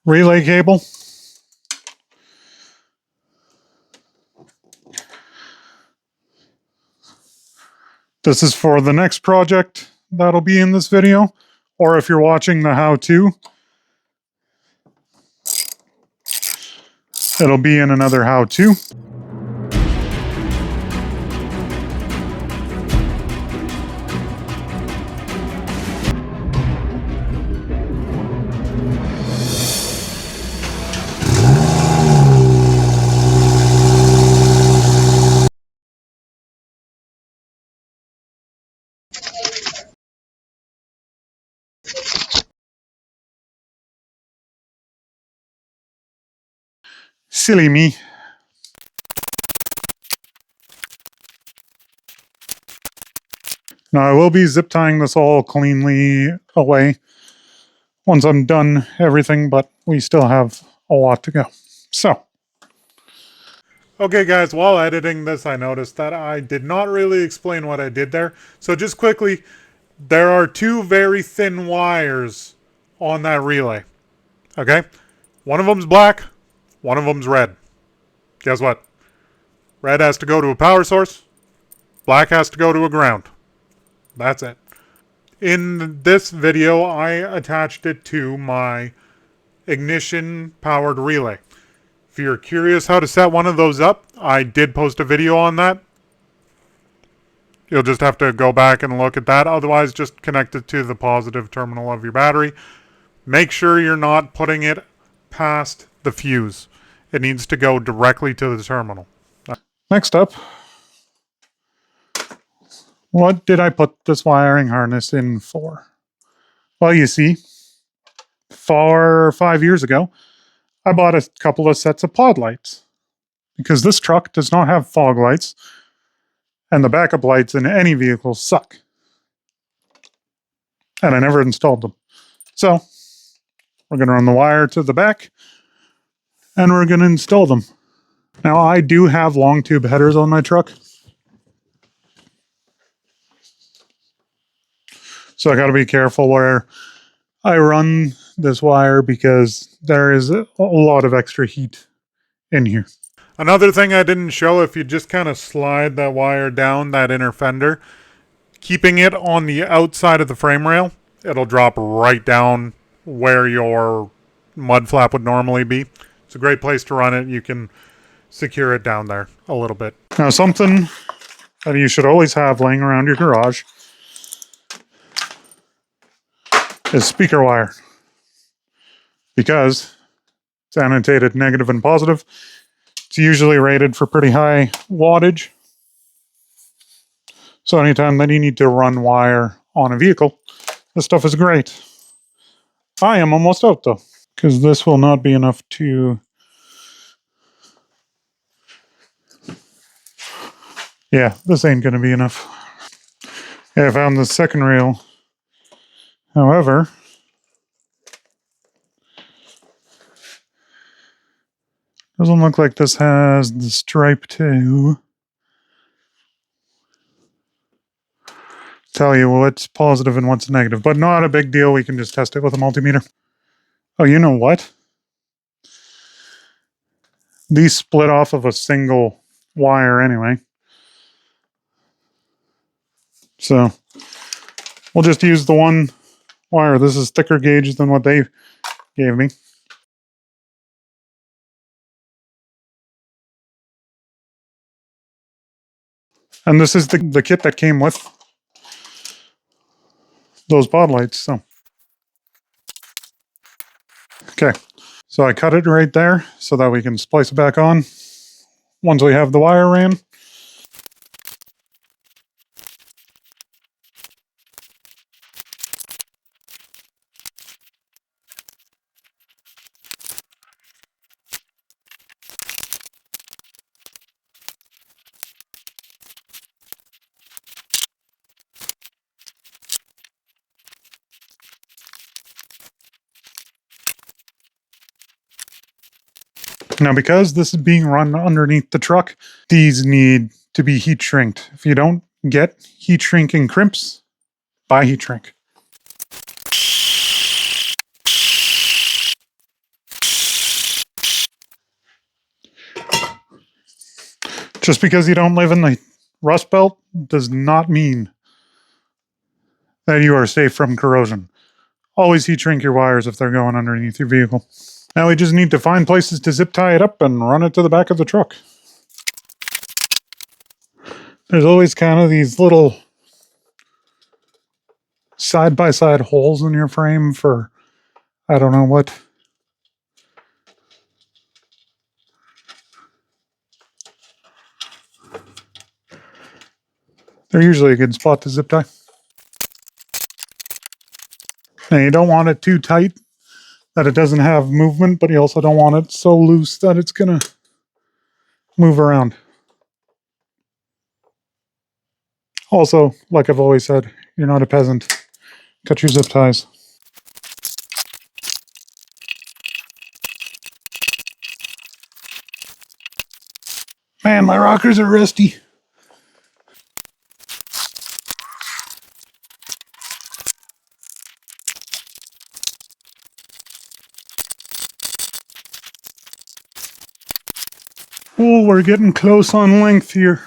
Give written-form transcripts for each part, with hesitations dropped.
relay cable. This is for the next project that'll be in this video, or if you're watching the how-to, it'll be in another how-to. Silly me. Now I will be zip tying this all cleanly away once I'm done everything, but we still have a lot to go. So. Okay guys, while editing this I noticed that I did not really explain what I did there. So just quickly, there are two very thin wires on that relay. Okay? One of them's black, one of them's red. Guess what? Red has to go to a power source, black has to go to a ground. That's it. In this video, I attached it to my ignition powered relay. If you're curious how to set one of those up, I did post a video on that. You'll just have to go back and look at that. Otherwise, just connect it to the positive terminal of your battery. Make sure you're not putting it past the fuse. It needs to go directly to the terminal. Next up, what did I put this wiring harness in for? Well, you see, 4 or 5 years ago, I bought a couple of sets of pod lights because this truck does not have fog lights and the backup lights in any vehicle suck. And I never installed them. So we're going to run the wire to the back and we're going to install them. Now I do have long tube headers on my truck. So I got to be careful where I run this wire because there is a lot of extra heat in here. Another thing I didn't show, if you just kind of slide that wire down that inner fender, keeping it on the outside of the frame rail, it'll drop right down where your mud flap would normally be. It's a great place to run it. You can secure it down there a little bit. Now something that you should always have laying around your garage is speaker wire, because it's annotated negative and positive. It's usually rated for pretty high wattage. So anytime that you need to run wire on a vehicle, this stuff is great. I am almost out though, because this will not be enough to... Yeah, this ain't going to be enough. Yeah, I found the second rail. However, doesn't look like this has the stripe to tell you what's positive and what's negative, but not a big deal. We can just test it with a multimeter. Oh, you know what? These split off of a single wire anyway. So we'll just use the one wire. This is thicker gauge than what they gave me. And this is the kit that came with those pod lights. So, okay. So I cut it right there so that we can splice it back on once we have the wire ran. Now, because this is being run underneath the truck, these need to be heat shrinked. If you don't get heat shrinking crimps, buy heat shrink. Just because you don't live in the Rust Belt does not mean that you are safe from corrosion. Always heat shrink your wires if they're going underneath your vehicle. Now we just need to find places to zip tie it up and run it to the back of the truck. There's always kind of these little side-by-side holes in your frame for I don't know what. They're usually a good spot to zip tie. Now you don't want it too tight that it doesn't have movement, but you also don't want it so loose that it's gonna move around. Also, like I've always said, you're not a peasant. Cut your zip ties. Man, my rockers are rusty. Oh, we're getting close on length here.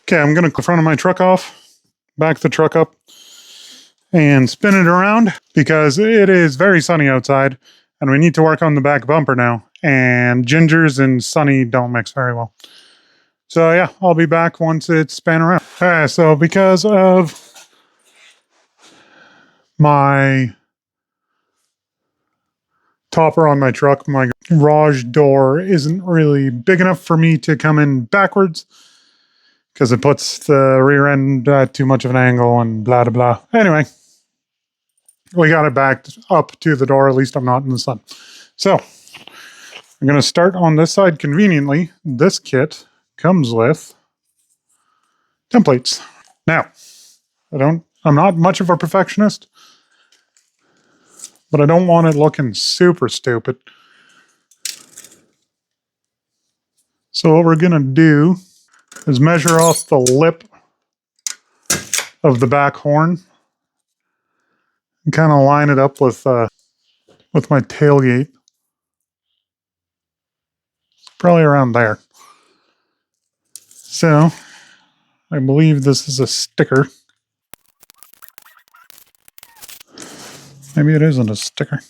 Okay, I'm going to front of my truck off, back the truck up, and spin it around because it is very sunny outside and we need to work on the back bumper now. And gingers and sunny don't mix very well. So yeah, I'll be back once it's spun around. So because of my topper on my truck, my garage door isn't really big enough for me to come in backwards because it puts the rear end at too much of an angle and blah, blah, blah. Anyway, we got it backed up to the door. At least I'm not in the sun. So I'm going to start on this side conveniently. This kit comes with templates. Now, I'm not much of a perfectionist, but I don't want it looking super stupid. So what we're going to do is measure off the lip of the back horn and kind of line it up with my tailgate. Probably around there. So I believe this is a sticker. Maybe it isn't a sticker.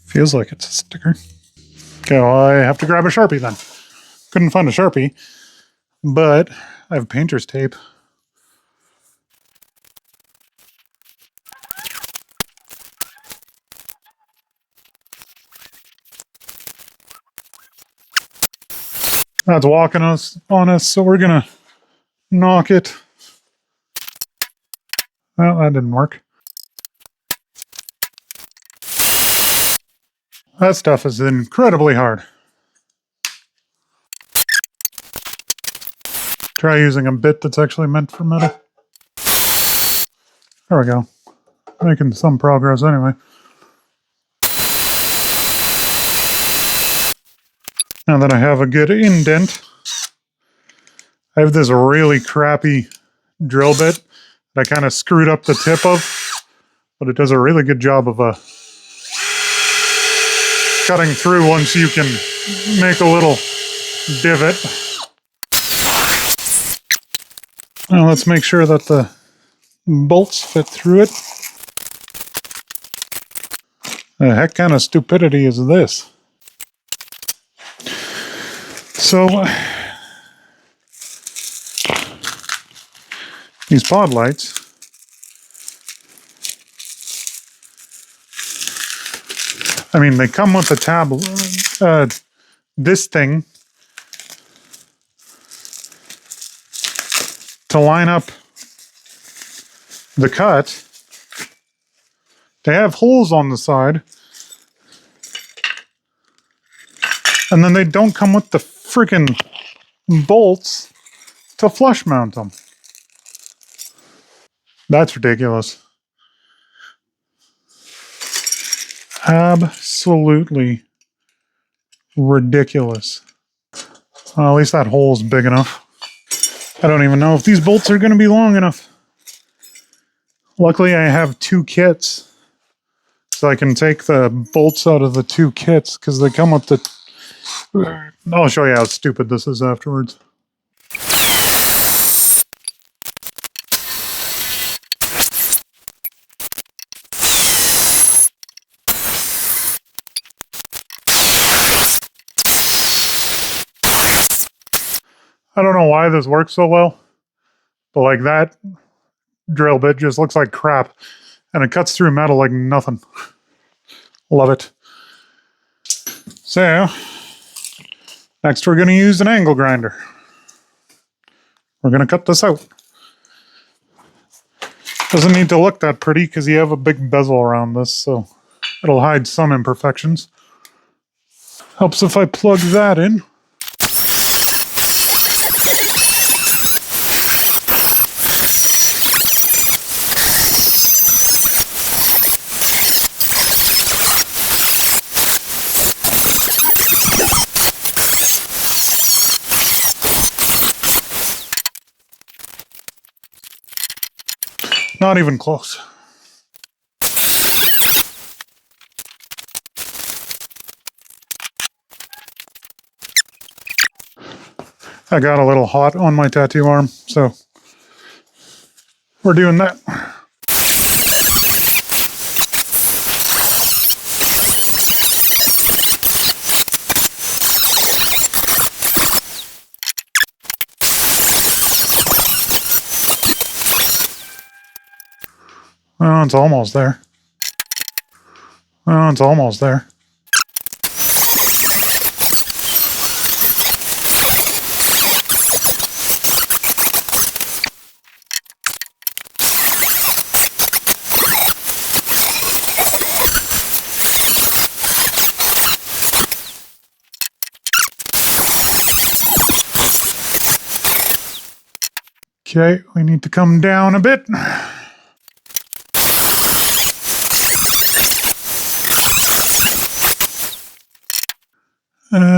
Feels like it's a sticker. Okay, well, I have to grab a Sharpie then. Couldn't find a Sharpie, but I have painter's tape. That's walking on us, so we're gonna knock it. Well, that didn't work. That stuff is incredibly hard. Try using a bit that's actually meant for metal. There we go. Making some progress anyway. Now that I have a good indent, I have this really crappy drill bit that I kind of screwed up the tip of, but it does a really good job of cutting through once you can make a little divot. Now let's make sure that the bolts fit through it. The heck kind of stupidity is this? So these pod lights, I mean, they come with a tab, this thing to line up the cut. They have holes on the side, and then they don't come with the freaking bolts to flush mount them. That's ridiculous. Absolutely ridiculous. Well, at least that hole's big enough. I don't even know if these bolts are going to be long enough. Luckily, I have 2 kits, so I can take the bolts out of the 2 kits because they come with the... I'll show you how stupid this is afterwards. I don't know why this works so well, but like that drill bit just looks like crap, and it cuts through metal like nothing. Love it. So, next we're going to use an angle grinder. We're going to cut this out. Doesn't need to look that pretty because you have a big bezel around this, so it'll hide some imperfections. Helps if I plug that in. Not even close. I got a little hot on my tattoo arm, so we're doing that. Oh, it's almost there. Oh, it's almost there. Okay, we need to come down a bit.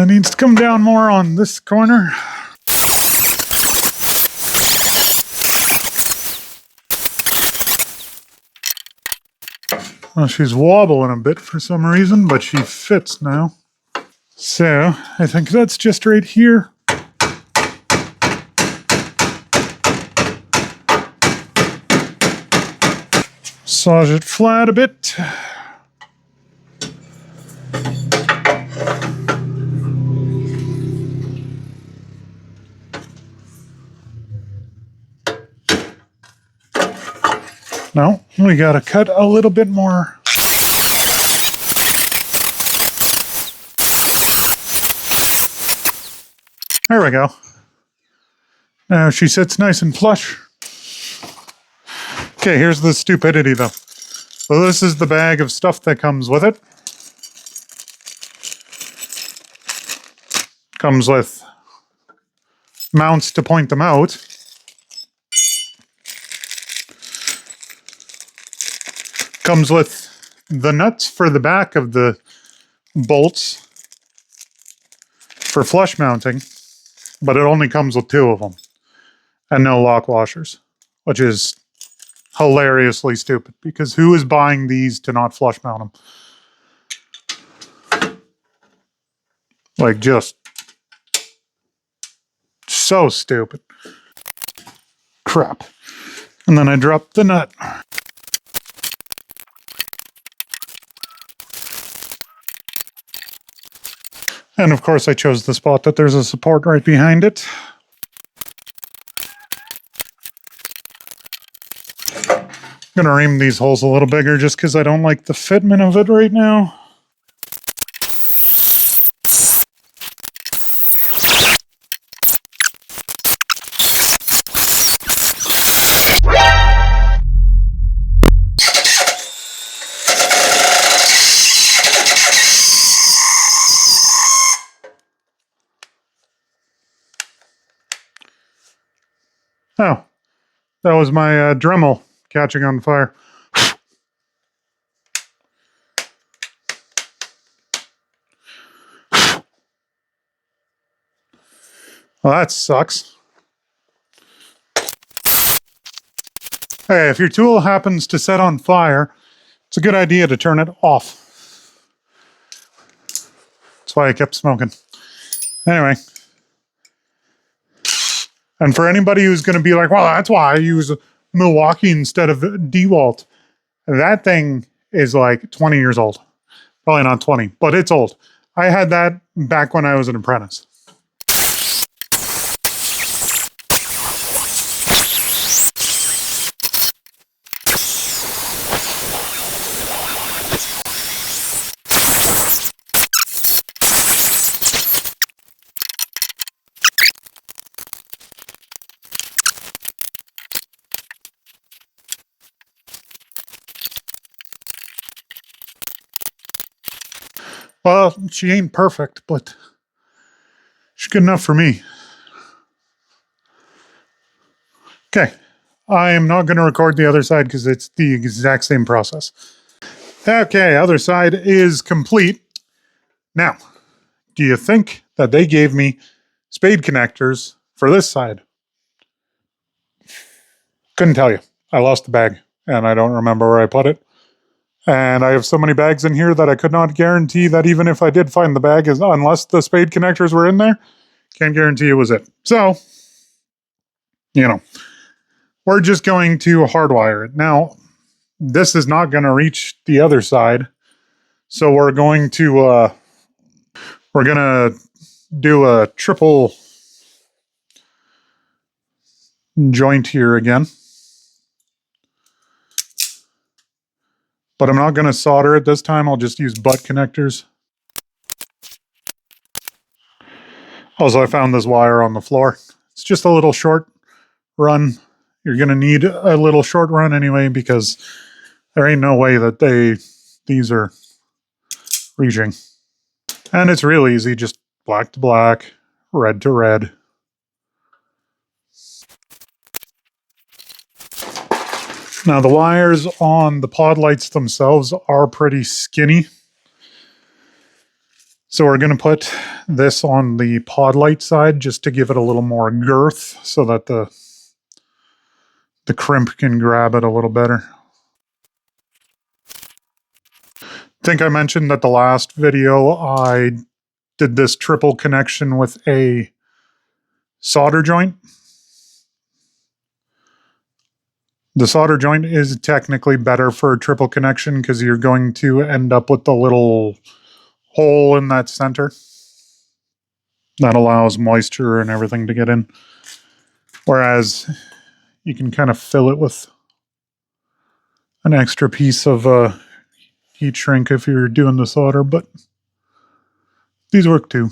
Needs to come down more on this corner. Well, she's wobbling a bit for some reason, but she fits now. So, I think that's just right here. Massage it flat a bit. No, we gotta cut a little bit more. There we go. Now she sits nice and flush. Okay, here's the stupidity though. So this is the bag of stuff that comes with it. Comes with mounts to point them out. Comes with the nuts for the back of the bolts for flush mounting, but it only comes with 2 of them and no lock washers, which is hilariously stupid because who is buying these to not flush mount them? Like, just so stupid. Crap. And then I dropped the nut. And of course I chose the spot that there's a support right behind it. I'm gonna ream these holes a little bigger just because I don't like the fitment of it right now. Oh, that was my Dremel catching on fire. Well, that sucks. Hey, if your tool happens to set on fire, it's a good idea to turn it off. That's why I kept smoking. Anyway. And for anybody who's going to be like, well, that's why I use Milwaukee instead of DeWalt. That thing is like 20 years old. Probably not 20, but it's old. I had that back when I was an apprentice. Well, she ain't perfect, but she's good enough for me. Okay. I am not going to record the other side because it's the exact same process. Okay, other side is complete. Now, do you think that they gave me spade connectors for this side? Couldn't tell you. I lost the bag and I don't remember where I put it. And I have so many bags in here that I could not guarantee that even if I did find the bag, unless the spade connectors were in there, can't guarantee it was it. So, we're just going to hardwire it. Now, this is not going to reach the other side. So we're going to do a triple joint here again. But I'm not going to solder it this time. I'll just use butt connectors. Also, I found this wire on the floor. It's just a little short run. You're going to need a little short run anyway because there ain't no way that these are reaching. And it's real easy, just black to black, red to red. Now the wires on the pod lights themselves are pretty skinny. So we're going to put this on the pod light side just to give it a little more girth so that the crimp can grab it a little better. I think I mentioned that the last video I did this triple connection with a solder joint. The solder joint is technically better for a triple connection because you're going to end up with the little hole in that center that allows moisture and everything to get in. Whereas you can kind of fill it with an extra piece of heat shrink if you're doing the solder, but these work too.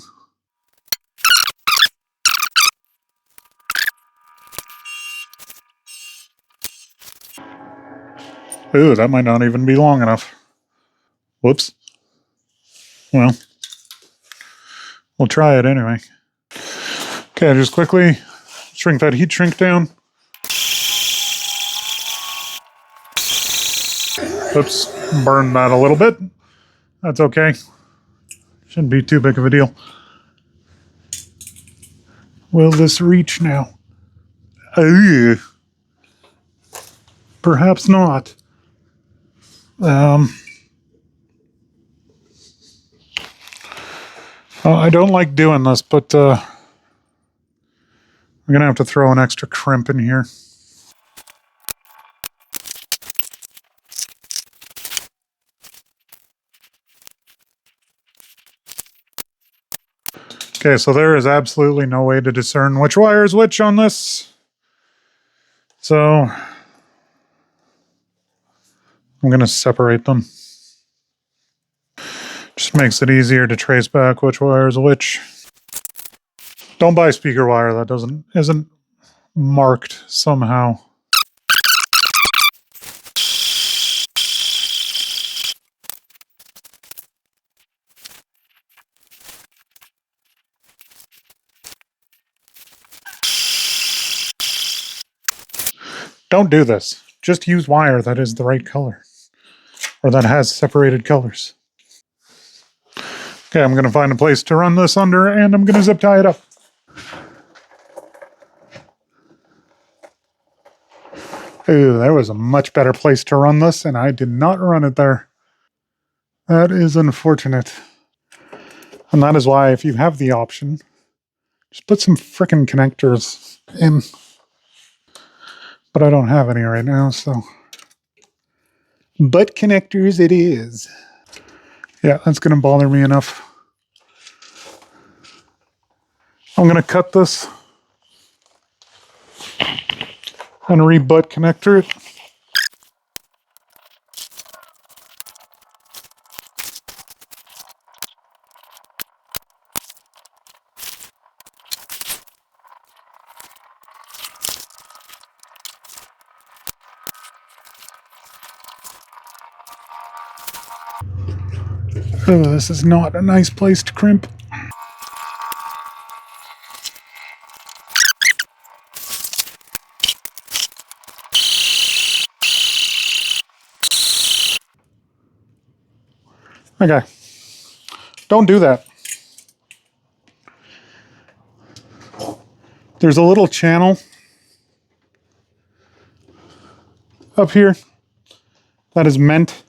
Ooh, that might not even be long enough. Whoops. Well, we'll try it anyway. Okay, just quickly shrink that heat shrink down. Oops, burned that a little bit. That's okay. Shouldn't be too big of a deal. Will this reach now? Perhaps not. I don't like doing this, but we're going to have to throw an extra crimp in here. Okay, so there is absolutely no way to discern which wire is which on this. So I'm going to separate them. Just makes it easier to trace back which wire is which. Don't buy speaker wire that isn't marked somehow. Don't do this. Just use wire that is the right color, or that has separated colors. Okay, I'm going to find a place to run this under, and I'm going to zip tie it up. Ooh, there was a much better place to run this, and I did not run it there. That is unfortunate. And that is why, if you have the option, just put some frickin' connectors in. But I don't have any right now, so. Butt connectors it is. Yeah, that's going to bother me enough. I'm going to cut this and re-butt connector it. Oh, this is not a nice place to crimp. Okay. Don't do that. There's a little channel up here that is meant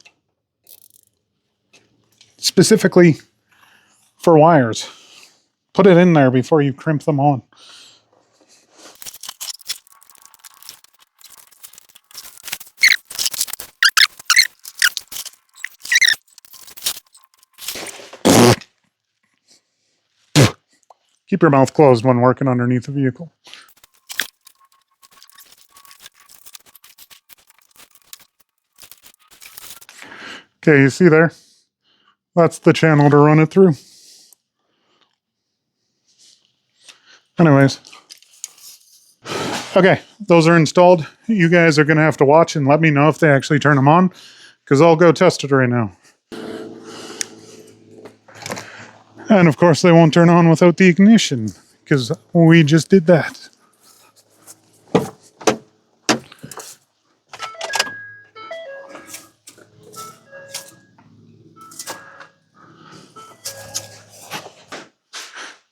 specifically for wires. Put it in there before you crimp them on. Keep your mouth closed when working underneath a vehicle. Okay, you see there? That's the channel to run it through. Anyways. Okay, those are installed. You guys are going to have to watch and let me know if they actually turn them on, because I'll go test it right now. And of course, they won't turn on without the ignition, because we just did that.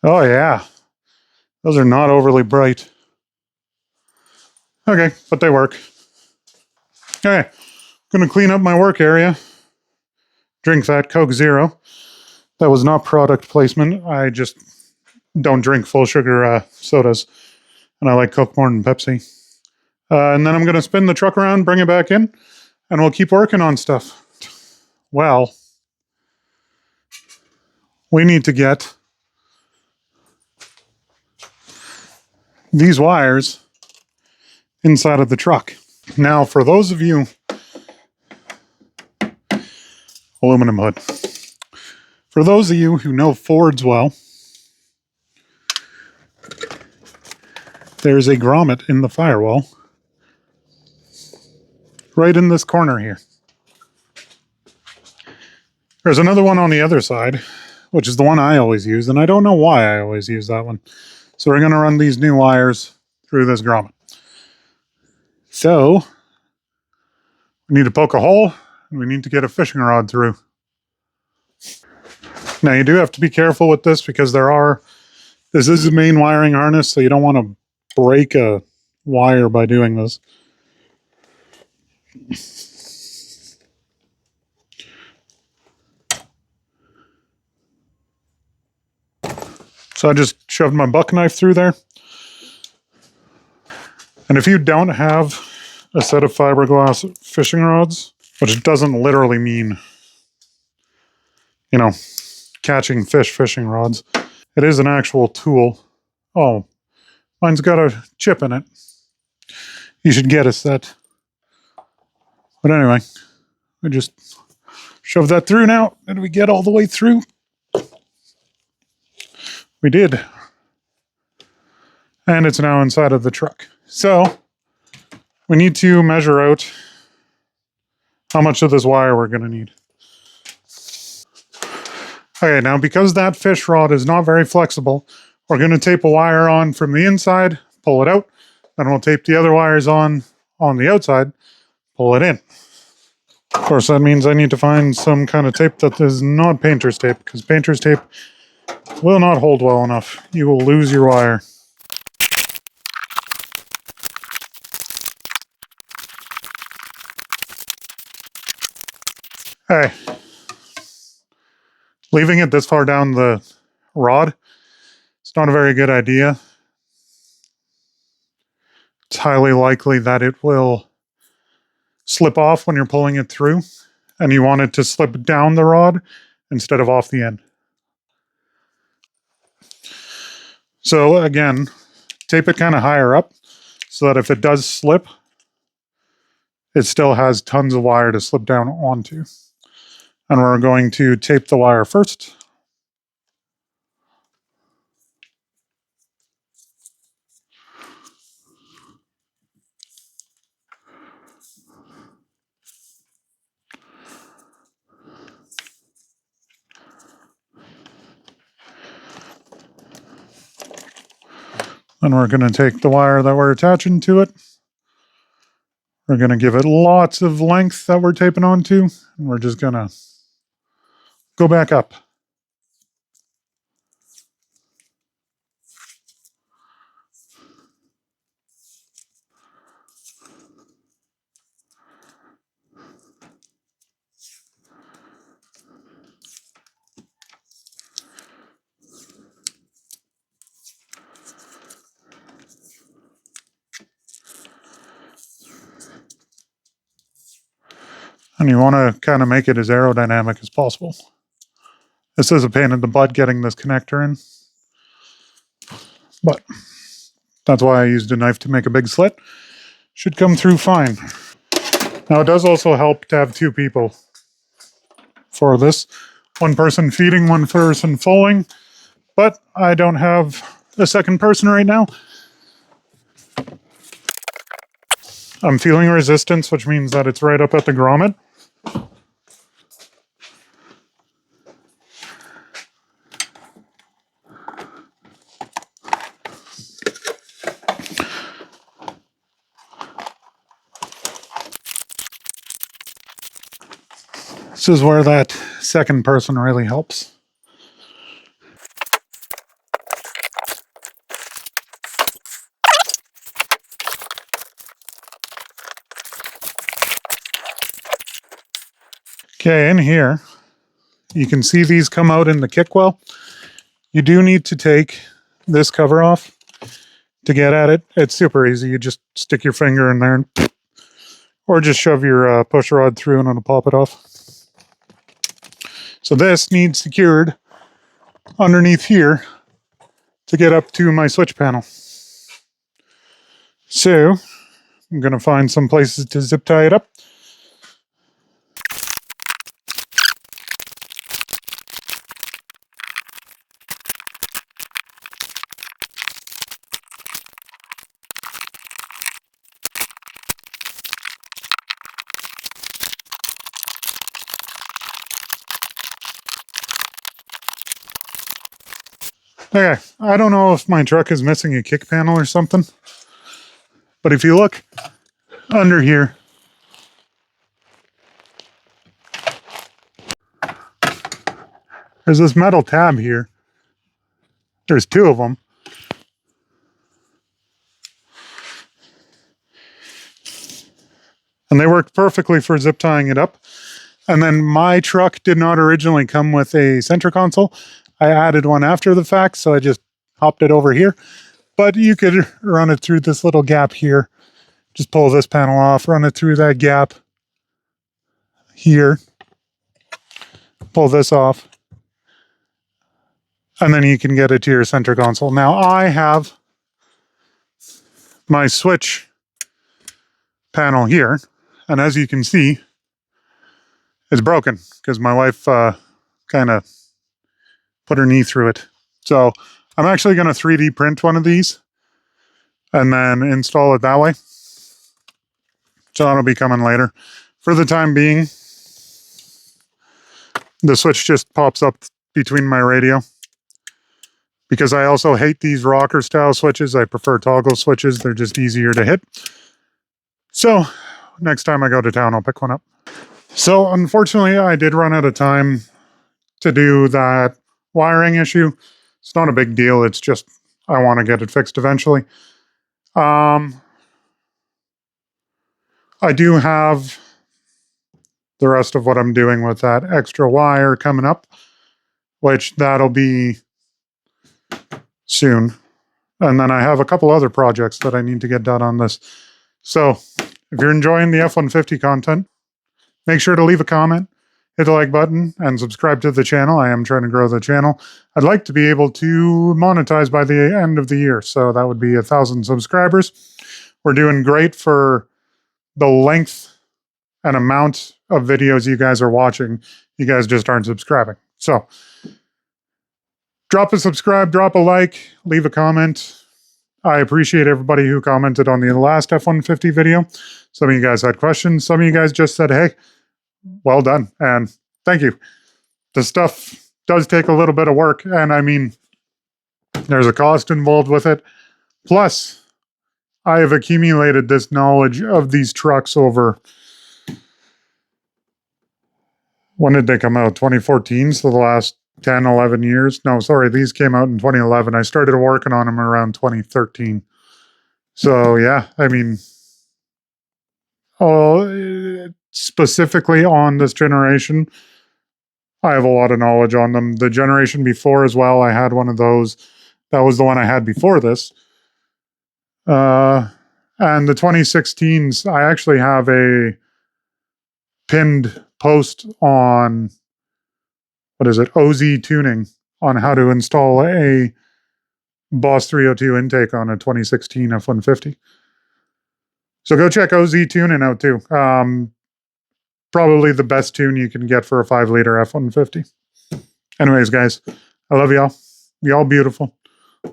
Oh yeah, those are not overly bright. Okay, but they work. Okay, gonna clean up my work area. Drink that Coke Zero. That was not product placement. I just don't drink full sugar sodas, and I like Coke more than Pepsi. And then I'm gonna spin the truck around, bring it back in, and we'll keep working on stuff. Well, we need to get these wires inside of the truck. Now, for those of you, aluminum hood. For those of you who know Fords well, there's a grommet in the firewall right in this corner here. There's another one on the other side, which is the one I always use, and I don't know why I always use that one. So we're going to run these new wires through this grommet. So we need to poke a hole, and we need to get a fishing rod through. Now you do have to be careful with this, because this is the main wiring harness, so you don't want to break a wire by doing this. So I just shoved my buck knife through there. And if you don't have a set of fiberglass fishing rods, which doesn't literally mean, catching fish fishing rods, it is an actual tool. Oh, mine's got a chip in it. You should get a set. But anyway, I just shove that through now. Did we get all the way through? We did. And it's now inside of the truck. So we need to measure out how much of this wire we're going to need. Okay, now because that fish rod is not very flexible, we're going to tape a wire on from the inside, pull it out, then we'll tape the other wires on on the outside, pull it in. Of course, that means I need to find some kind of tape that is not painter's tape, because painter's tape will not hold well enough. You will lose your wire. Hey, leaving it this far down the rod, it's not a very good idea. It's highly likely that it will slip off when you're pulling it through, and you want it to slip down the rod instead of off the end. So again, tape it kind of higher up so that if it does slip, it still has tons of wire to slip down onto. And we're going to tape the wire first. Then we're going to take the wire that we're attaching to it. We're going to give it lots of length that we're taping onto, and we're just going to go back up. And you want to kind of make it as aerodynamic as possible. This is a pain in the butt getting this connector in, but that's why I used a knife to make a big slit. Should come through fine. Now it does also help to have two people for this. One person feeding, one person pulling, but I don't have a second person right now. I'm feeling resistance, which means that it's right up at the grommet. This is where that second person really helps. Okay, in here, you can see these come out in the kick well. You do need to take this cover off to get at it. It's super easy. You just stick your finger in there, or just shove your push rod through and it'll pop it off. So this needs secured underneath here to get up to my switch panel. So I'm going to find some places to zip tie it up. Okay, I don't know if my truck is missing a kick panel or something, but if you look under here, there's this metal tab here. There's two of them. And they worked perfectly for zip tying it up. And then my truck did not originally come with a center console. I added one after the fact, so I just hopped it over here. But you could run it through this little gap here. Just pull this panel off, run it through that gap here. Pull this off. And then you can get it to your center console. Now I have my switch panel here. And as you can see, it's broken because my wife kind of put her knee through it. So I'm actually going to 3D print one of these and then install it that way. So that'll be coming later. For the time being, the switch just pops up between my radio. Because I also hate these rocker style switches. I prefer toggle switches. They're just easier to hit. So next time I go to town, I'll pick one up. So unfortunately, I did run out of time to do that wiring issue. It's not a big deal. It's just I want to get it fixed eventually. I do have the rest of what I'm doing with that extra wire coming up, which that'll be soon. And then I have a couple other projects that I need to get done on this. So if you're enjoying the F-150 content, make sure to leave a comment, hit the like button, and subscribe to the channel. I am trying to grow the channel. I'd like to be able to monetize by the end of the year, so that would be 1,000 subscribers. We're doing great for the length and amount of videos you guys are watching. You guys just aren't subscribing. So drop a subscribe, drop a like, leave a comment. I appreciate everybody who commented on the last F-150 video. Some of you guys had questions. Some of you guys just said, hey, well done. And thank you. The stuff does take a little bit of work. And I mean, there's a cost involved with it. Plus, I have accumulated this knowledge of these trucks over, when did they come out? 2014, so the last 10, 11 years. No, sorry, these came out in 2011. I started working on them around 2013. So yeah, I mean, specifically on this generation, I have a lot of knowledge on them. The generation before as well, I had one of those. That was the one I had before this. And the 2016s, I actually have a pinned post on, what is it, OZ Tuning, on how to install a Boss 302 intake on a 2016 F-150. So go check OZ Tuning out too. Probably the best tune you can get for a 5-liter F-150. Anyways, guys, I love y'all. Y'all beautiful.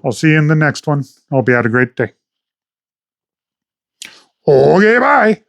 I'll see you in the next one. Hope you had a great day. Okay, bye.